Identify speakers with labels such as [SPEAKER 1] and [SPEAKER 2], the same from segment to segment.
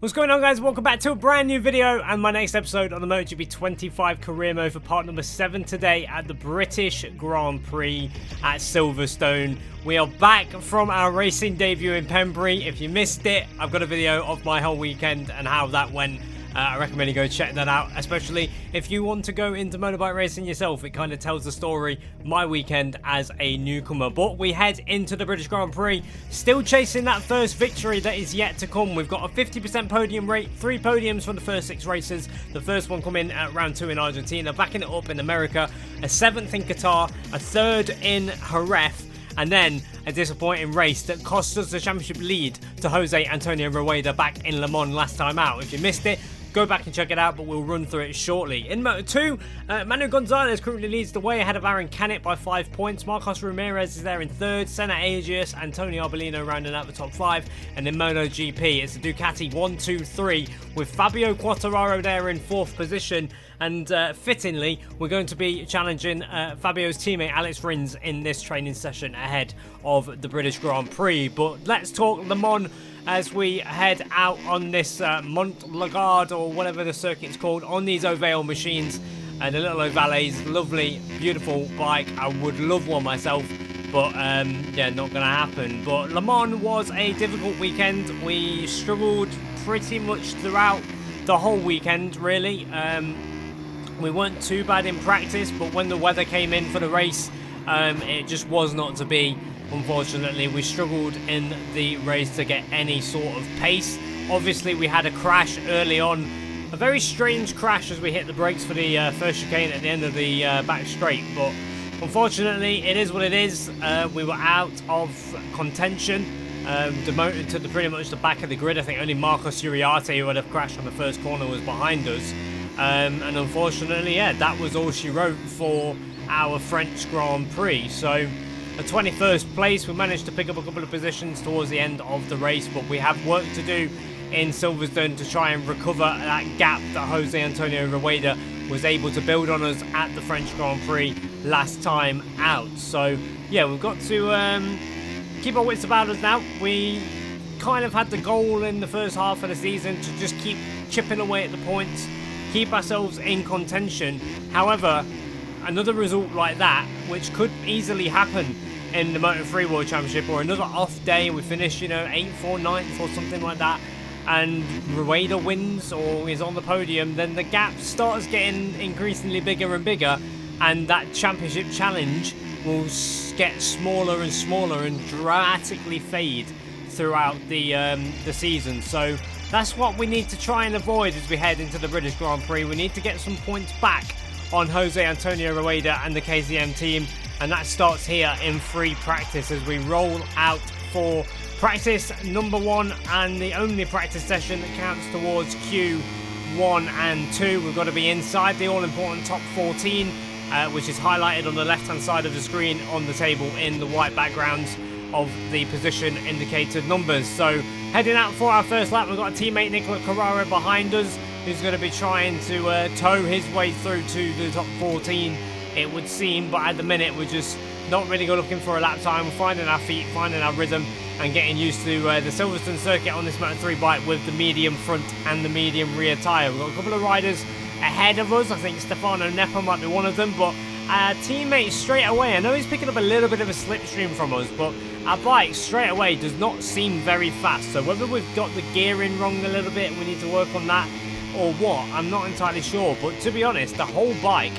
[SPEAKER 1] What's going on, guys? Welcome back to a brand new video and my next episode on the MotoGP 25 Career Mode for part number 7 today at the British Grand Prix at Silverstone. We are back from our racing debut in Pembrey. If you missed it, I've got a video of my whole weekend and how that went. I recommend you go check that out, especially if you want to go into motorbike racing yourself. It kind of tells the story, my weekend as a newcomer. But we head into the British Grand Prix, still chasing that first victory that is yet to come. We've got a 50% podium rate, 3 podiums from the first 6 races. The first one coming at round 2 in Argentina, backing it up in America, a 7th in Qatar, a 3rd in Jerez, and then a disappointing race that cost us the championship lead to Jose Antonio Rueda back in Le Mans last time out. If you missed it, go back and check it out, but we'll run through it shortly. In Moto2, Manu Gonzalez currently leads the way ahead of Aaron Canet by 5 points. Marcos Ramirez is there in 3rd. Senna Agius, Antonio Arbolino rounding out the top 5. And in MotoGP, it's the Ducati 1-2-3 with Fabio Quartararo there in 4th position. And fittingly, we're going to be challenging Fabio's teammate Alex Rins in this training session ahead of the British Grand Prix. But let's talk Le Mans as we head out on this Mont-Lagarde, or whatever the circuit's called, on these Ovale machines. And the little Ovales, lovely, beautiful bike. I would love one myself, but yeah, not going to happen. But Le Mans was a difficult weekend. We struggled pretty much throughout the whole weekend, really. We weren't too bad in practice, but when the weather came in for the race, it just was not to be. Unfortunately, we struggled in the race to get any sort of pace. Obviously, we had a crash early on, a very strange crash as we hit the brakes for the first chicane at the end of the back straight. But unfortunately, it is what it is. We were out of contention, demoted to pretty much the back of the grid. I think only Marcos Uriarte, who had a crash on the first corner, was behind us. And unfortunately, yeah, that was all she wrote for our French Grand Prix. So a 21st place, we managed to pick up a couple of positions towards the end of the race, but we have work to do in Silverstone to try and recover that gap that Jose Antonio Rueda was able to build on us at the French Grand Prix last time out. So yeah, we've got to keep our wits about us now. We kind of had the goal in the first half of the season to just keep chipping away at the points, keep ourselves in contention. However, another result like that, which could easily happen in the Moto3 World Championship, or another off day, we finish, 8th or 9th or something like that, and Rueda wins or is on the podium, then the gap starts getting increasingly bigger and bigger, and that championship challenge will get smaller and smaller and dramatically fade throughout the season. So that's what we need to try and avoid as we head into the British Grand Prix. We need to get some points back on Jose Antonio Rueda and the KZM team, and that starts here in free practice as we roll out for practice number 1 and the only practice session that counts towards Q1 and 2. We've got to be inside the all-important top 14, which is highlighted on the left-hand side of the screen on the table in the white backgrounds of the position indicated numbers. So heading out for our first lap, we've got a teammate Nicola Carrara behind us, who's going to be trying to tow his way through to the top 14, it would seem. But at the minute, we're just not really looking for a lap time. We're finding our feet, finding our rhythm, and getting used to the Silverstone circuit on this Moto3 bike with the medium front and the medium rear tyre. We've got a couple of riders ahead of us. I think Stefano Nepa might be one of them, but our teammate straight away, I know he's picking up a little bit of a slipstream from us, but our bike straight away does not seem very fast. So whether we've got the gearing wrong a little bit, we need to work on that, or what, I'm not entirely sure. But to be honest, the whole bike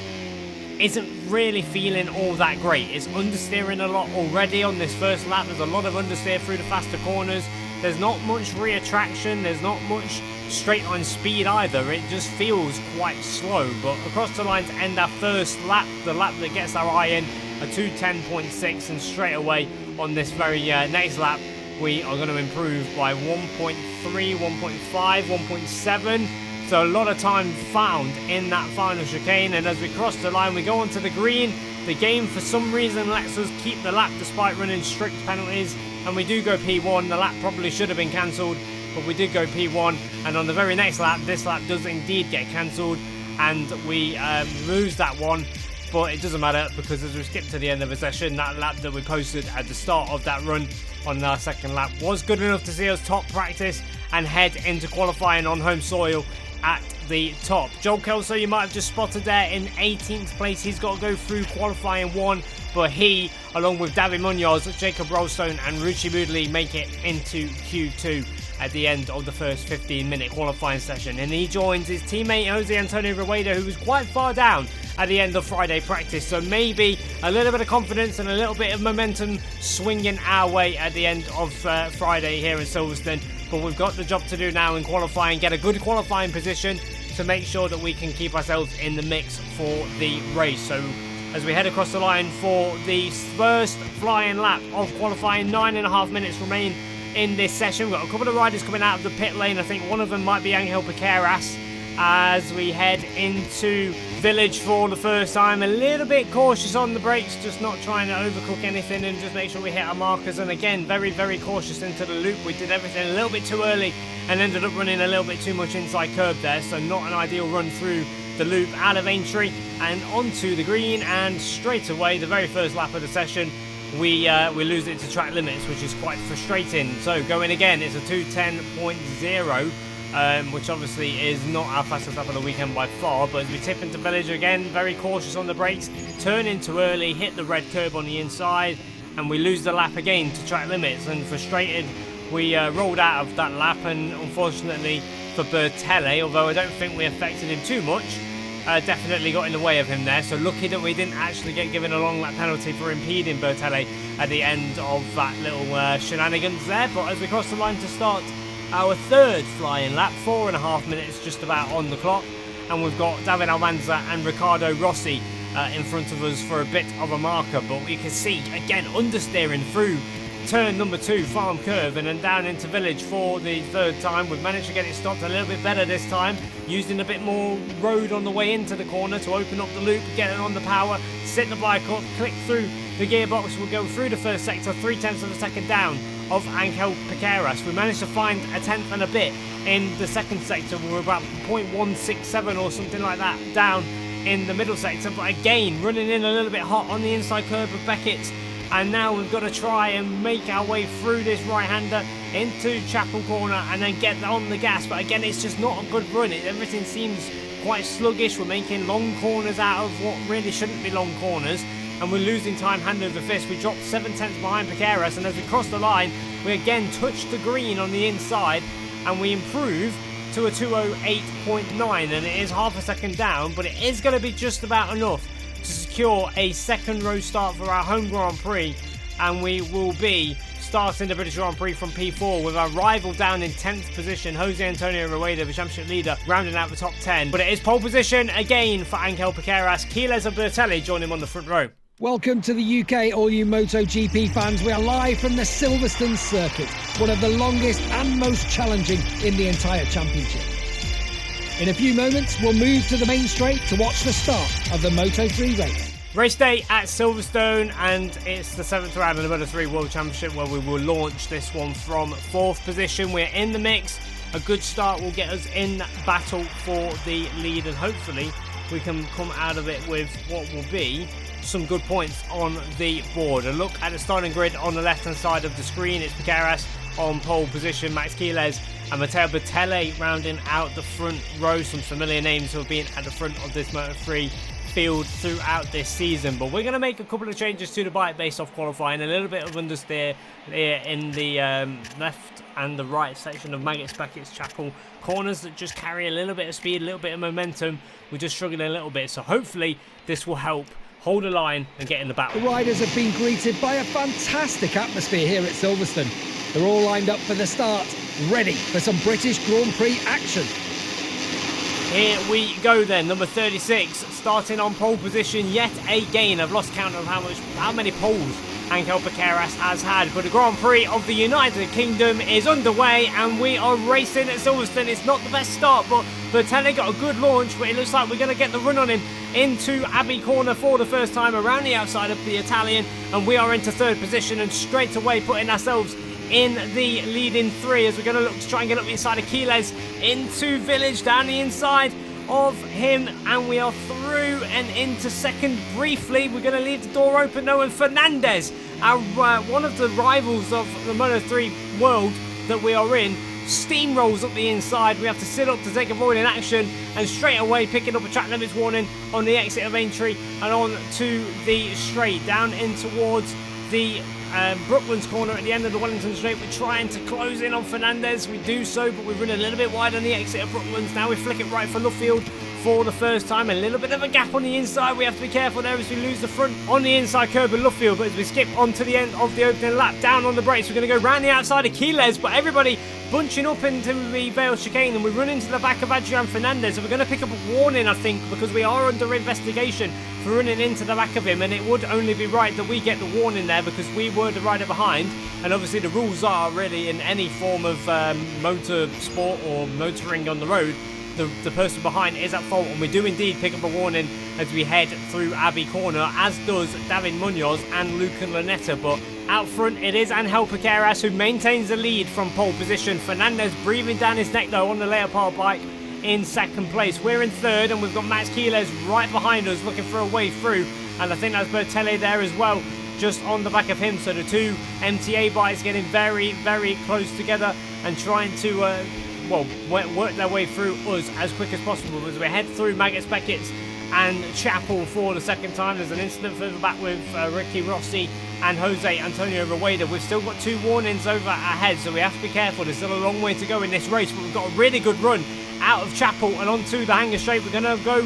[SPEAKER 1] isn't really feeling all that great. It's understeering a lot already on this first lap. There's a lot of understeer through the faster corners. There's not much rear traction. There's not much straight line speed either. It just feels quite slow. But across the line to end our first lap, the lap that gets our eye in, a 2:10.6, and straight away on this very next lap, we are going to improve by 1.3, 1.5, 1.7. So a lot of time found in that final chicane, and as we cross the line, we go onto the green. The game, for some reason, lets us keep the lap despite running strict penalties, and we do go P1. The lap probably should have been cancelled, but we did go P1, and on the very next lap, this lap does indeed get cancelled, and we lose that one. But it doesn't matter, because as we skip to the end of the session, that lap that we posted at the start of that run on our second lap was good enough to see us top practice and head into qualifying on home soil at the top. Joel Kelso, you might have just spotted there in 18th place. He's got to go through qualifying 1, but he, along with David Munoz, Jacob Rolstone and Ruchi Moodley, make it into Q2 at the end of the first 15-minute qualifying session, and he joins his teammate Jose Antonio Rueda, who was quite far down at the end of Friday practice, so maybe a little bit of confidence and a little bit of momentum swinging our way at the end of Friday here in Silverstone. But we've got the job to do now in qualifying, get a good qualifying position to make sure that we can keep ourselves in the mix for the race. So as we head across the line for the first flying lap of qualifying, 9.5 minutes remain in this session. We've got a couple of riders coming out of the pit lane. I think one of them might be Angel Piqueras as we head into Village for the first time. A little bit cautious on the brakes, just not trying to overcook anything and just make sure we hit our markers. And again, very, very cautious into the loop. We did everything a little bit too early and ended up running a little bit too much inside curb there, so not an ideal run through the loop out of entry and onto the green, and straight away the very first lap of the session we lose it to track limits, which is quite frustrating. So going again, it's a 2:10.0, which obviously is not our fastest lap of the weekend by far. But as we tip into Village again, very cautious on the brakes, turn in too early, hit the red curb on the inside, and we lose the lap again to track limits. And frustrated, we rolled out of that lap, and unfortunately for Bertelle, although I don't think we affected him too much, definitely got in the way of him there. So lucky that we didn't actually get given a long lap penalty for impeding Bertelle at the end of that little shenanigans there. But as we cross the line to start our third flying lap, 4.5 minutes just about on the clock, and we've got David Almanza and Riccardo Rossi in front of us for a bit of a marker. But we can see again understeering through turn number 2, farm curve, and then down into Village for the third time. We've managed to get it stopped a little bit better this time, using a bit more road on the way into the corner to open up the loop, get it on the power, sit the bike up, click through the gearbox. We'll go through the first sector, 0.3 of a second down of Angel Piqueras. We managed to find a tenth and a bit in the second sector. We were about 0.167 or something like that down in the middle sector, but again running in a little bit hot on the inside curve of Beckett's. And now we've got to try and make our way through this right-hander into Chapel Corner and then get on the gas. But again, it's just not a good run. Everything seems quite sluggish. We're making long corners out of what really shouldn't be long corners, and we're losing time hand over fist. We dropped 0.7 behind Piqueras, and as we cross the line, we again touch the green on the inside, and we improve to a 2:08.9, and it is half a second down, but it is going to be just about enough to secure a second row start for our home Grand Prix, and we will be starting the British Grand Prix from P4 with our rival down in 10th position, Jose Antonio Rueda, the championship leader, rounding out the top 10. But it is pole position again for Angel Piqueras. Quiles and Bertelle join him on the front row.
[SPEAKER 2] Welcome to the UK, all you MotoGP fans. We are live from the Silverstone circuit, one of the longest and most challenging in the entire championship. In a few moments, we'll move to the main straight to watch the start of the Moto3 race.
[SPEAKER 1] Race day at Silverstone, and it's the 7th round of the Moto3 World Championship, where we will launch this one from 4th position. We're in the mix. A good start will get us in battle for the lead, and hopefully we can come out of it with what will be some good points on the board. A look at the starting grid on the left-hand side of the screen. It's Piqueras on pole position, Max Quiles and Matteo Bertelle rounding out the front row. Some familiar names who have been at the front of this Moto3 field throughout this season. But we're going to make a couple of changes to the bike based off qualifying. A little bit of understeer in the left and the right section of Beckett's Chapel corners that just carry a little bit of speed, a little bit of momentum. We're just struggling a little bit, so hopefully this will help hold a line and get in the battle.
[SPEAKER 2] The riders have been greeted by a fantastic atmosphere here at Silverstone. They're all lined up for the start, ready for some British Grand Prix action.
[SPEAKER 1] Here we go then, number 36, starting on pole position yet again. I've lost count of how many poles Angel Piqueras has had, but the Grand Prix of the United Kingdom is underway and we are racing at Silverstone. It's not the best start, but Bertelle got a good launch, but it looks like we're going to get the run on him into Abbey Corner for the first time around the outside of the Italian, and we are into 3rd position and straight away putting ourselves in the leading 3 as we're going to look to try and get up the inside of Quiles into Village, down the inside of him, and we are through and into 2nd briefly. We're going to leave the door open though, and Fernandez, one of the rivals of the Moto3 world that we are in, steamrolls up the inside. We have to sit up to take avoiding action, and straight away picking up a track limits warning on the exit of Aintree and on to the straight down in towards the Brooklands corner at the end of the Wellington straight. We're trying to close in on Fernandez. We do so, but we run a little bit wide on the exit of Brooklands. Now we flick it right for Luffield for the first time. A little bit of a gap on the inside. We have to be careful there as we lose the front on the inside curb of Luffield. But as we skip on to the end of the opening lap, down on the brakes, we're going to go round the outside of Quiles, but everybody bunching up into the Vale chicane, and we run into the back of Adrian Fernandez. And we're going to pick up a warning, I think, because we are under investigation for running into the back of him, and it would only be right that we get the warning there because we were the rider behind. And obviously the rules are really in any form of motor sport or motoring on the road, the person behind is at fault, and we do indeed pick up a warning as we head through Abbey Corner, as does David Munoz and Lucan Lanetta. But out front it is Angel Piqueras who maintains the lead from pole position. Fernandez breathing down his neck though on the Leopard bike in second place. We're in third, and we've got Max Quiles right behind us looking for a way through, and I think that's Bertelli there as well, just on the back of him. So the two MTA bikes getting very, very close together and trying to work their way through us as quick as possible as we head through Maggots Beckett's and Chapel for the second time. There's an incident further back with Ricky Rossi and Jose Antonio Rueda. We've still got two warnings over our heads, so we have to be careful. There's still a long way to go in this race, but we've got a really good run out of Chapel and onto the Hanger Straight. We're going to go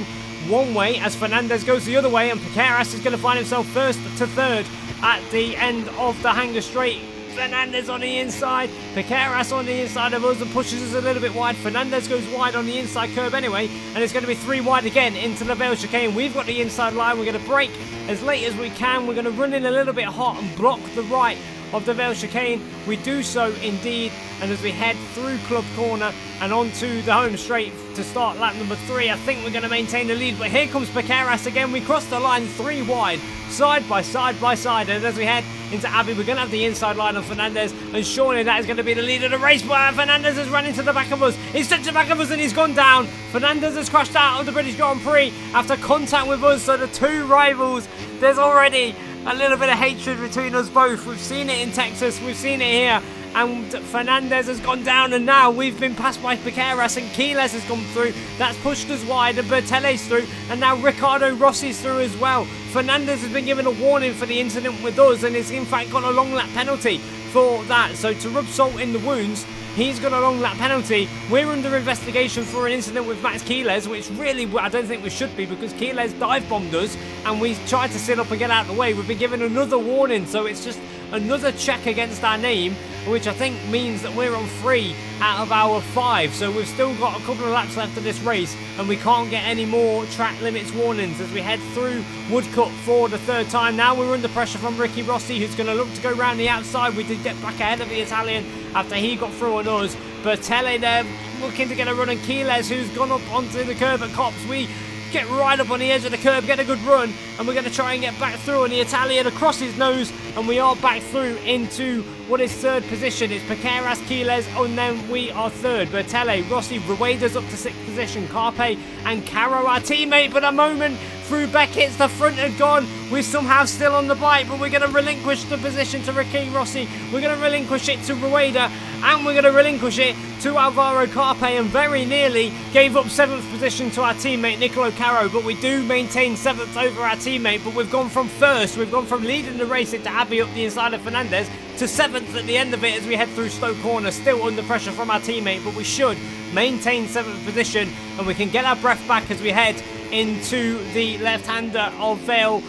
[SPEAKER 1] one way as Fernandez goes the other way, and Piqueras is going to find himself first to third at the end of the Hanger Straight. Fernandez on the inside, Piqueras on the inside of us and pushes us a little bit wide. Fernandez goes wide on the inside curb anyway, and it's going to be three wide again into the Vale chicane. We've got the inside line. We're going to brake as late as we can. We're going to run in a little bit hot and block the right of the Vale chicane. We do so indeed, and as we head through Club Corner and onto the home straight to start lap number 3, I think we're going to maintain the lead. But here comes Piqueras again. We cross the line three wide, side by side by side, and as we head into Abbey, we're going to have the inside line on Fernandez, and surely that is going to be the lead of the race. But Fernandez has run into the back of us. He's touched the back of us and he's gone down. Fernandez has crashed out of the British Grand Prix after contact with us. So the two rivals, there's already a little bit of hatred between us both. We've seen it in Texas, we've seen it here, and Fernandez has gone down, and now we've been passed by Piqueras, and Quiles has gone through. That's pushed us wide, and Bertelli's through, and now Ricardo Rossi's through as well. Fernandez has been given a warning for the incident with us, and has in fact got a long lap penalty for that. So to rub salt in the wounds, he's got a long lap penalty. We're under investigation for an incident with Max Quiles, which really I don't think we should be, because Quiles dive bombed us and we tried to sit up and get out of the way. We've been given another warning, so it's just another check against our name, which I think means that we're on 3 out of our 5. So we've still got a couple of laps left of this race, and we can't get any more track limits warnings as we head through Woodcut for the third time. Now we're under pressure from Ricky Rossi, who's going to look to go round the outside. We did get back ahead of the Italian after he got through on us. Bertelli there looking to get a run on Quiles, who's gone up onto the curb at Copse. We get right up on the edge of the curb, get a good run, and we're going to try and get back through on the Italian across his nose, and we are back through into what is third position. It's Piqueras, Quiles, and then we are third. Bertelli, Rossi, Rueda's up to 6th position, Carpe and Caro, our teammate, but a moment through Beckett's, the front had gone. We're somehow still on the bike, but we're going to relinquish the position to Ricky Rossi. We're going to relinquish it to Rueda, and we're going to relinquish it to Alvaro Carpe, and very nearly gave up 7th position to our teammate Nicolo Caro, but we do maintain 7th over our teammate. But we've gone from first, we've gone from leading the race into Abbey up the inside of Fernandez to 7th at the end of it as we head through Stoke Corner, still under pressure from our teammate, but we should maintain 7th position, and we can get our breath back as we head into the left-hander of Vale.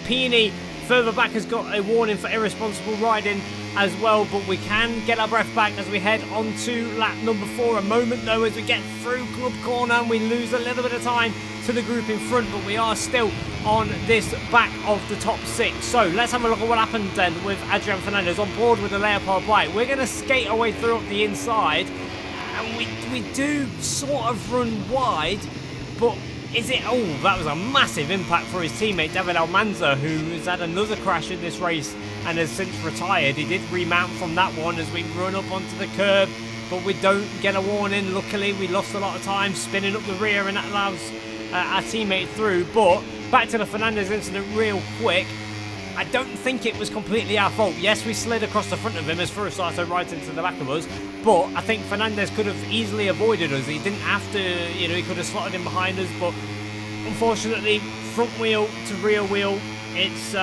[SPEAKER 1] Peony further back has got a warning for irresponsible riding as well, but we can get our breath back as we head on to lap number 4. A moment though as we get through Club Corner, and we lose a little bit of time to the group in front, but we are still on this back of the top 6. So let's have a look at what happened then with Adrian Fernandez on board with the Leopard bike. We're going to skate our way through up the inside, and we do sort of run wide, but is it? Oh, that was a massive impact for his teammate David Almanza, who has had another crash in this race and has since retired. He did remount from that one as we run up onto the curb, but we don't get a warning. Luckily, we lost a lot of time spinning up the rear, and that allows our teammate through. But back to the Fernandez incident real quick. I don't think it was completely our fault. Yes, we slid across the front of him as Furusato rides into the back of us, but I think Fernandez could have easily avoided us. He didn't have to, you know, he could have slotted in behind us, but unfortunately, front wheel to rear wheel, it's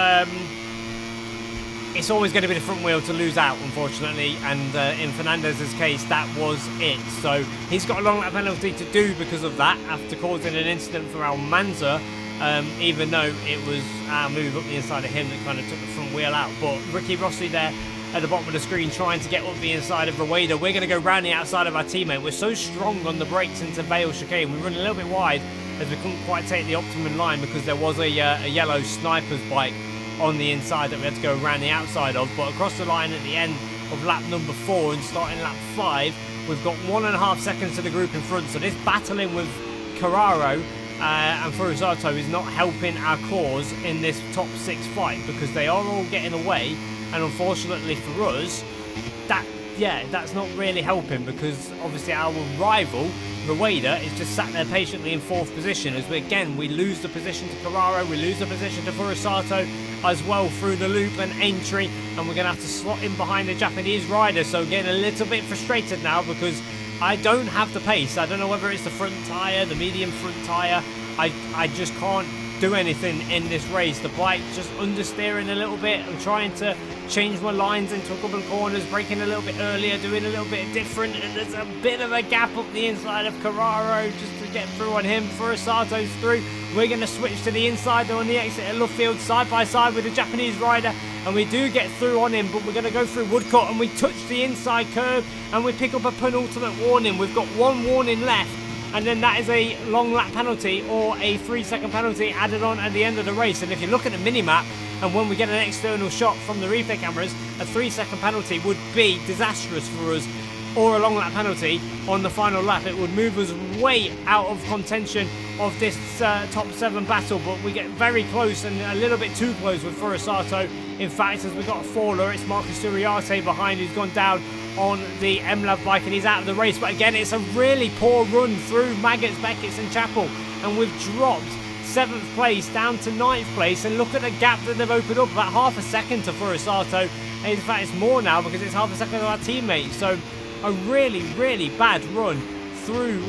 [SPEAKER 1] always going to be the front wheel to lose out, unfortunately, and in Fernandez's case, that was it. So he's got a long lap penalty to do because of that, after causing an incident for Almanza, even though it was our move up the inside of him that kind of took the front wheel out. But Ricky Rossi there at the bottom of the screen trying to get up the inside of Rueda. We're going to go round the outside of our teammate. We're so strong on the brakes into Vale chicane. We run a little bit wide as we couldn't quite take the optimum line because there was a yellow sniper's bike on the inside that we had to go around the outside of. But across the line at the end of lap number 4 and starting lap 5, we've got 1.5 seconds to the group in front. So this battling with Carraro and Furusato is not helping our cause in this top 6 fight, because they are all getting away, and unfortunately for us, that's not really helping, because obviously our rival Rueda is just sat there patiently in 4th position as we lose the position to Carraro, we lose the position to Furusato as well through the loop and entry, and we're going to have to slot in behind the Japanese rider. So getting a little bit frustrated now because I don't have the pace. I don't know whether it's the front tyre, the medium front tyre. I just can't do anything in this race. The bike's just understeering a little bit. I'm trying to change my lines into a couple of corners, braking a little bit earlier, doing a little bit different, and there's a bit of a gap up the inside of Carraro just to get through on him. Furusato's through. We're going to switch to the inside though on the exit at Love Field, side by side with the Japanese rider, and we do get through on him, but we're going to go through Woodcut, and we touch the inside curb and we pick up a penultimate warning. We've got 1 warning left, and then that is a long lap penalty or a 3-second penalty added on at the end of the race. And if you look at the mini-map, and when we get an external shot from the replay cameras, a 3-second penalty would be disastrous for us, or a long lap penalty on the final lap. It would move us way out of contention of this top 7 battle, but we get very close, and a little bit too close with Furusato. In fact, as we've got a faller, it's Marcus Uriarte behind, who's gone down on the MLAV bike, and he's out of the race. But again, it's a really poor run through Maggots, Beckett's and Chapel, and we've dropped 7th place down to 9th place, and look at the gap that they've opened up, about half a second to Furusato. In fact, it's more now because it's half a second of our teammate. So a really, really bad run through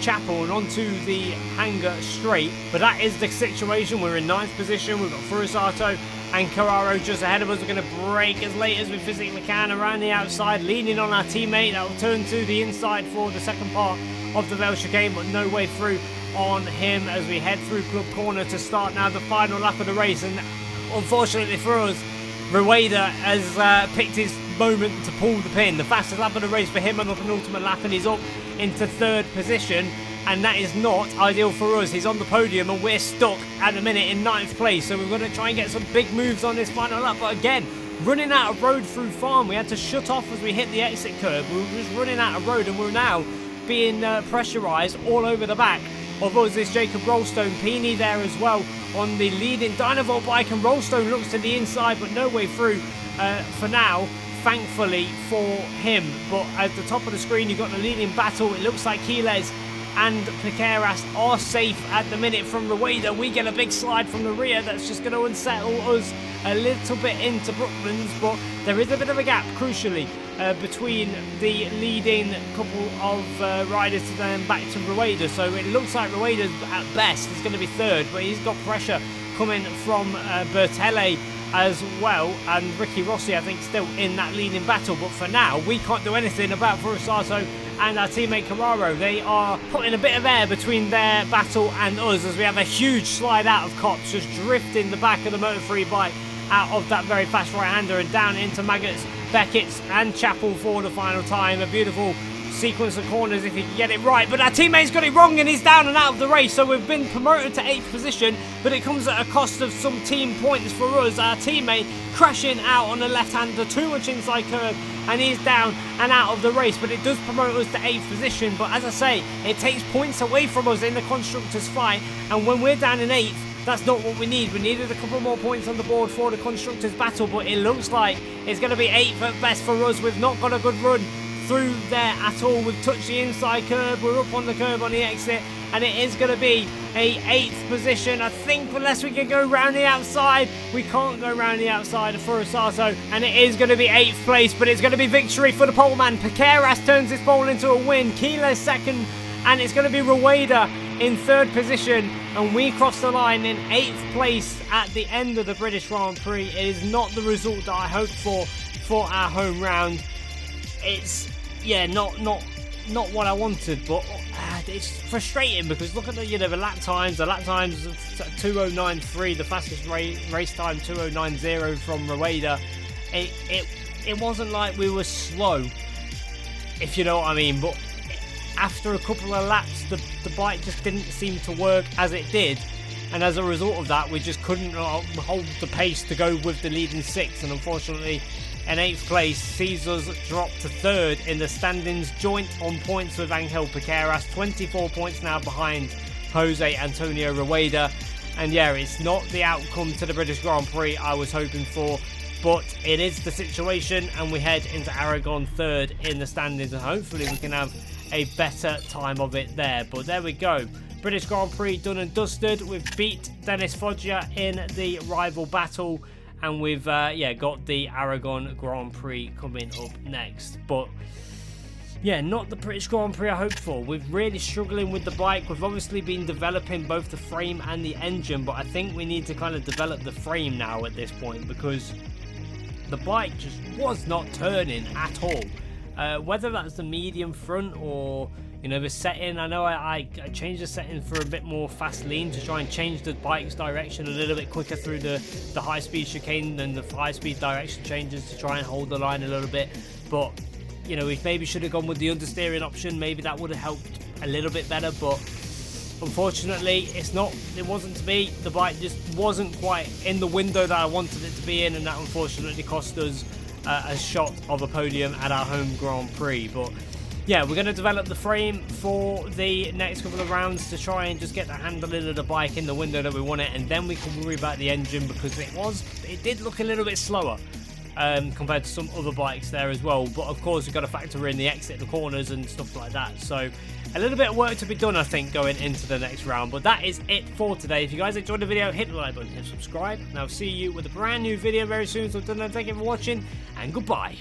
[SPEAKER 1] Chapel and onto the hangar straight. But that is the situation. We're in 9th position. We've got Furusato and Carraro just ahead of us. We're going to brake as late as we physically can around the outside, leaning on our teammate. That will turn to the inside for the second part of the Vale chicane, but no way through on him as we head through Club Corner to start now the final lap of the race. And unfortunately for us, Rueda has picked his moment to pull the pin. The fastest lap of the race for him on the penultimate lap, and he's up into 3rd position, and that is not ideal for us. He's on the podium and we're stuck at the minute in 9th place, so we're going to try and get some big moves on this final lap. But again, running out of road through Farm, we had to shut off as we hit the exit curb. We were just running out of road, and we're now being pressurised all over the back of us. This Jacob Rollstone, Peony there as well on the leading Dynavolt bike, and Rollstone looks to the inside but no way through for now, thankfully for him. But at the top of the screen you've got the leading battle. It looks like Quiles and Piqueras are safe at the minute from Rueda. We get a big slide from the rear that's just going to unsettle us a little bit into Brooklands, but there is a bit of a gap, crucially, between the leading couple of riders to then back to Rueda. So it looks like Rueda at best is going to be 3rd, but he's got pressure coming from Bertelle as well, and Ricky Rossi I think still in that leading battle. But for now we can't do anything about Furusato and our teammate Carraro. They are putting a bit of air between their battle and us as we have a huge slide out of Cops, just drifting the back of the Moto3 bike out of that very fast right-hander and down into Maggots, Beckett's and Chapel for the final time. A beautiful sequence of corners if he can get it right, but our teammate's got it wrong and he's down and out of the race. So we've been promoted to 8th position, but it comes at a cost of some team points for us. Our teammate crashing out on the left-hander, too much inside curve, and he's down and out of the race. But it does promote us to 8th position, but as I say, it takes points away from us in the constructors fight, and when we're down in 8th, that's not what we need. We needed a couple more points on the board for the constructors battle, but it looks like it's going to be 8th at best for us. We've not got a good run through there at all. We've touched the inside curb, we're up on the curb on the exit, and it is going to be a 8th position, I think, unless we can go around the outside. We can't go around the outside for Furusato, and it is going to be 8th place, but it's going to be victory for the poleman. Piqueras turns this pole into a win, Keeler second, and it's going to be Rueda in 3rd position, and we cross the line in 8th place at the end of the British Grand Prix. It is not the result that I hoped for our home round. It's, yeah, not what I wanted, but it's frustrating because look at the, the lap times. The lap times 2:09.3, the fastest race time 2:09.0 from Rueda. It wasn't like we were slow, if you know what I mean, but after a couple of laps, the bike just didn't seem to work as it did, and as a result of that, we just couldn't hold the pace to go with the leading 6, and unfortunately, in 8th place sees us drop to 3rd in the standings, joint on points with Angel Piqueras, 24 points now behind Jose Antonio Rueda, and yeah, it's not the outcome to the British Grand Prix I was hoping for, but it is the situation, and we head into Aragon 3rd in the standings, and hopefully we can have a better time of it there. But there we go, British Grand Prix done and dusted. We've beat Dennis Foggia in the rival battle, and we've got the Aragon Grand Prix coming up next. But yeah, not the British Grand Prix I hoped for. We're really struggling with the bike. We've obviously been developing both the frame and the engine, but I think we need to kind of develop the frame now at this point, because the bike just was not turning at all. Whether that's the medium front or the setting. I know I changed the setting for a bit more fast lean to try and change the bike's direction a little bit quicker through the high speed chicane and the high speed direction changes to try and hold the line a little bit. But we maybe should have gone with the understeering option. Maybe that would have helped a little bit better, but unfortunately it wasn't to be. The bike just wasn't quite in the window that I wanted it to be in, and that unfortunately cost us a shot of a podium at our home Grand Prix. But yeah, we're going to develop the frame for the next couple of rounds to try and just get the handling of the bike in the window that we want it, and then we can worry about the engine, because it did look a little bit slower compared to some other bikes there as well. But of course we've got to factor in the exit, the corners and stuff like that, so a little bit of work to be done, I think, going into the next round. But that is it for today. If you guys enjoyed the video, hit the like button, hit subscribe, and I'll see you with a brand new video very soon. So until then, thank you for watching, and goodbye.